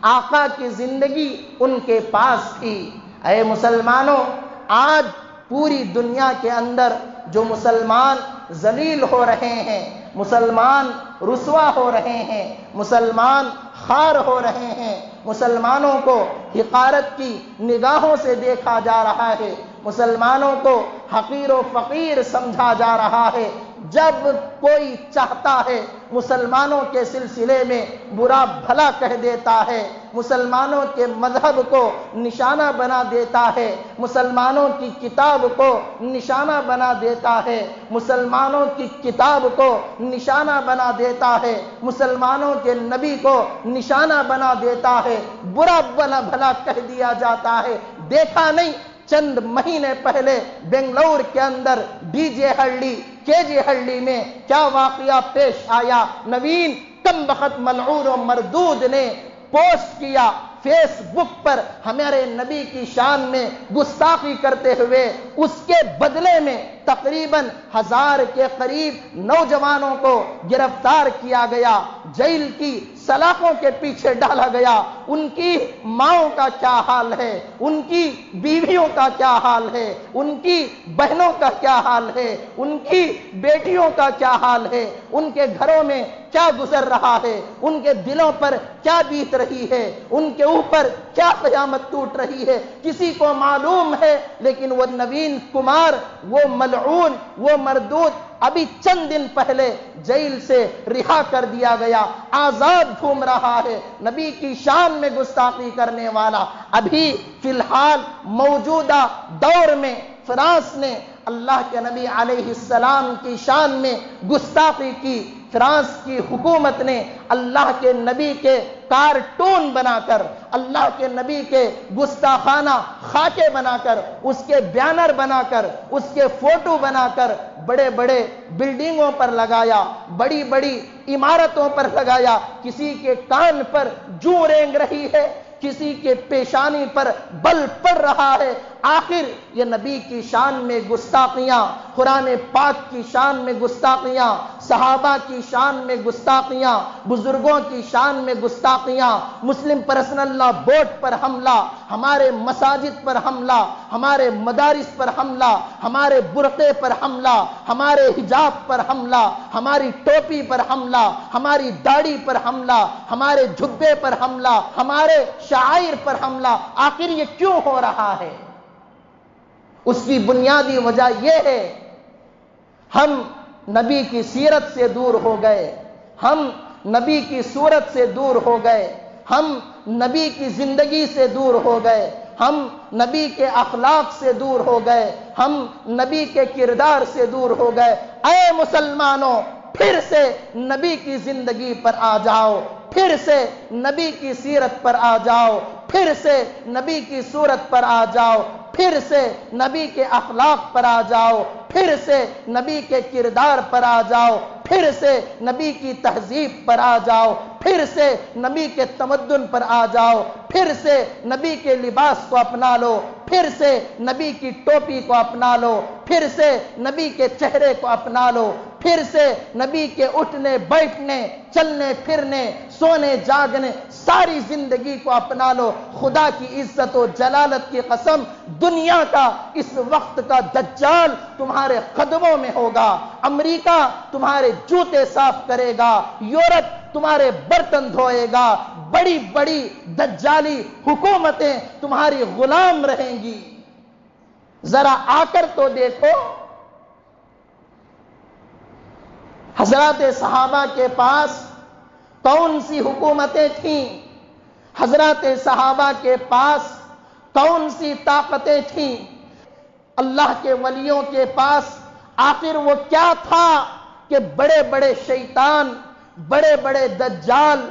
آقا کی زندگی ان کے پاس تھی۔ اے مسلمانوں، آج پوری دنیا کے اندر جو مسلمان ذلیل ہو رہے ہیں، مسلمان رسوا ہو رہے ہیں، مسلمان خوار ہو رہے ہیں، مسلمانوں کو حقارت کی نگاہوں سے دیکھا جا رہا ہے، مسلمانوں کو حقیر و فقیر سمجھا جا رہا ہے، جب کوئی چاہتا ہے مسلمانوں کے سلسلے میں برا بھلا کہہ دیتا ہے، مسلمانوں کے مذہب کو نشانہ بنا دیتا ہے، مسلمانوں کی کتاب کو نشانہ بنا دیتا ہے، مسلمانوں کی کتاب کو نشانہ بنا دیتا ہے، مسلمانوں کے نبی کو نشانہ بنا دیتا ہے، برا بھلا کہہ دیا جاتا ہے۔ دیکھا نہیں چند مہینے پہلے بنگلور کے اندر ڈی جے ہلڈی کے جے ہلڈی میں کیا واقعہ پیش آیا؟ نوین کمبخت ملعون و مردود نے پوسٹ کیا فیس بک پر ہمارے نبی کی شان میں گستاخی کرتے ہوئے، اس کے بدلے میں تقریباً 1000 کے قریب نوجوانوں کو گرفتار کیا گیا، جیل کی سلاخوں کے پیچھے ڈالا گیا۔ ان کی ماؤں کا کیا حال ہے، ان کی بیویوں کا کیا حال ہے، ان کی بہنوں کا کیا حال ہے، ان کی بیٹیوں کا کیا حال ہے، ان کے گھروں میں کیا گزر رہا ہے، ان کے دلوں پر کیا بیت رہی ہے، ان کے اوپر کیا قیامت ٹوٹ رہی ہے، کسی کو معلوم ہے۔ لیکن وہ نوین کمار، وہ ملعون، وہ مردود ابھی چند دن پہلے جیل سے رہا کر دیا گیا، آزاد گھوم رہا ہے، نبی کی شان میں گستاخی کرنے والا۔ ابھی فی الحال موجودہ دور میں فرانس نے اللہ کے نبی علیہ السلام کی شان میں گستاخی کی۔ فرانس کی حکومت نے اللہ کے نبی کے کارٹون بنا کر، اللہ کے نبی کے گستاخانہ خاکے بنا کر، اس کے بینر بنا کر، اس کے فوٹو بنا کر بڑے بڑے بلڈنگوں پر لگایا، بڑی بڑی عمارتوں پر لگایا۔ کسی کے کان پر جوں رینگ رہی ہے، کسی کے پیشانی پر بل پڑ رہا ہے۔ آخر یہ نبی کی شان میں گستاخیاں، قرآن پاک کی شان میں گستاخیاں، صحابہ کی شان میں گستاخیاں، بزرگوں کی شان میں گستاخیاں، مسلم پرسنل لا بورڈ پر حملہ، ہمارے مساجد پر حملہ، ہمارے مدارس پر حملہ، ہمارے برقعے پر حملہ، ہمارے حجاب پر حملہ، ہماری ٹوپی پر حملہ، ہماری داڑھی پر حملہ، ہمارے جھبے پر حملہ، ہمارے شعائر پر حملہ۔ آخر یہ کیوں ہو رہا ہے؟ اس کی بنیادی وجہ یہ ہے، ہم نبی کی سیرت سے دور ہو گئے، ہم نبی کی صورت سے دور ہو گئے، ہم نبی کی زندگی سے دور ہو گئے، ہم نبی کے اخلاق سے دور ہو گئے، ہم نبی کے کردار سے دور ہو گئے۔ اے مسلمانوں، پھر سے نبی کی زندگی پر آ جاؤ، پھر سے نبی کی سیرت پر آ جاؤ، پھر سے نبی کی صورت پر آ جاؤ، پھر سے نبی کے اخلاق پر آ جاؤ، پھر سے نبی کے کردار پر آ جاؤ، پھر سے نبی کی تہذیب پر آ جاؤ، پھر سے نبی کے تمدن پر آ جاؤ، پھر سے نبی کے لباس کو اپنا لو، پھر سے نبی کی ٹوپی کو اپنا لو، پھر سے نبی کے چہرے کو اپنا لو، پھر سے نبی کے اٹھنے بیٹھنے، چلنے پھرنے، سونے جاگنے، ساری زندگی کو اپنا لو۔ خدا کی عزت و جلالت کی قسم، دنیا کا اس وقت کا دجال تمہارے قدموں میں ہوگا، امریکہ تمہارے جوتے صاف کرے گا، یورپ تمہارے برتن دھوئے گا، بڑی بڑی دجالی حکومتیں تمہاری غلام رہیں گی۔ ذرا آ کر تو دیکھو، حضرات صحابہ کے پاس کون سی حکومتیں تھیں؟ حضرات صحابہ کے پاس کون سی طاقتیں تھیں؟ اللہ کے ولیوں کے پاس آخر وہ کیا تھا کہ بڑے بڑے شیطان، بڑے بڑے دجال،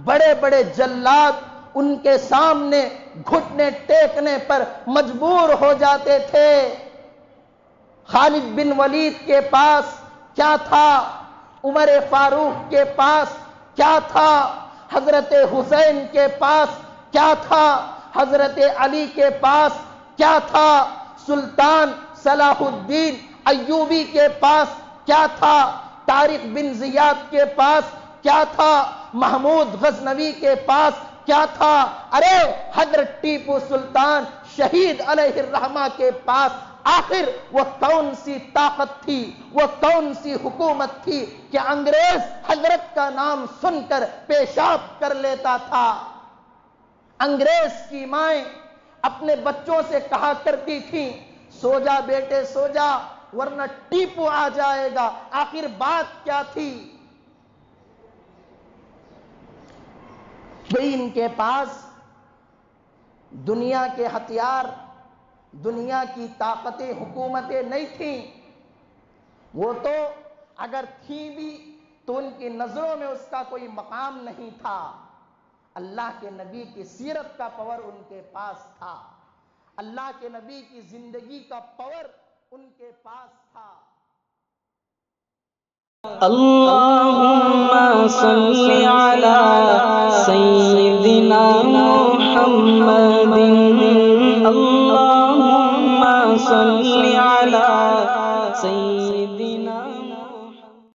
بڑے بڑے جلاد ان کے سامنے گھٹنے ٹیکنے پر مجبور ہو جاتے تھے؟ خالد بن ولید کے پاس کیا تھا؟ عمر فاروق کے پاس کیا تھا؟ حضرت حسین کے پاس کیا تھا؟ حضرت علی کے پاس کیا تھا؟ سلطان صلاح الدین ایوبی کے پاس کیا تھا؟ طارق بن زیاد کے پاس کیا تھا؟ محمود غزنوی کے پاس کیا تھا؟ ارے حضرت ٹیپو سلطان شہید علیہ الرحمہ کے پاس آخر وہ کون سی طاقت تھی، وہ کون سی حکومت تھی کہ انگریز حضرت کا نام سن کر پیشاب کر لیتا تھا؟ انگریز کی مائیں اپنے بچوں سے کہا کرتی تھیں سو جا بیٹے سو جا ورنہ ٹیپو آ جائے گا۔ آخر بات کیا تھی کہ ان کے پاس دنیا کے ہتھیار، دنیا کی طاقتیں، حکومتیں نہیں تھیں، وہ تو اگر تھیں بھی تو ان کی نظروں میں اس کا کوئی مقام نہیں تھا۔ اللہ کے نبی کی سیرت کا پاور ان کے پاس تھا، اللہ کے نبی کی زندگی کا پاور ان کے پاس تھا۔ اللہم صلی علی سیدنا محمد، اللہم صلی علی سیدنا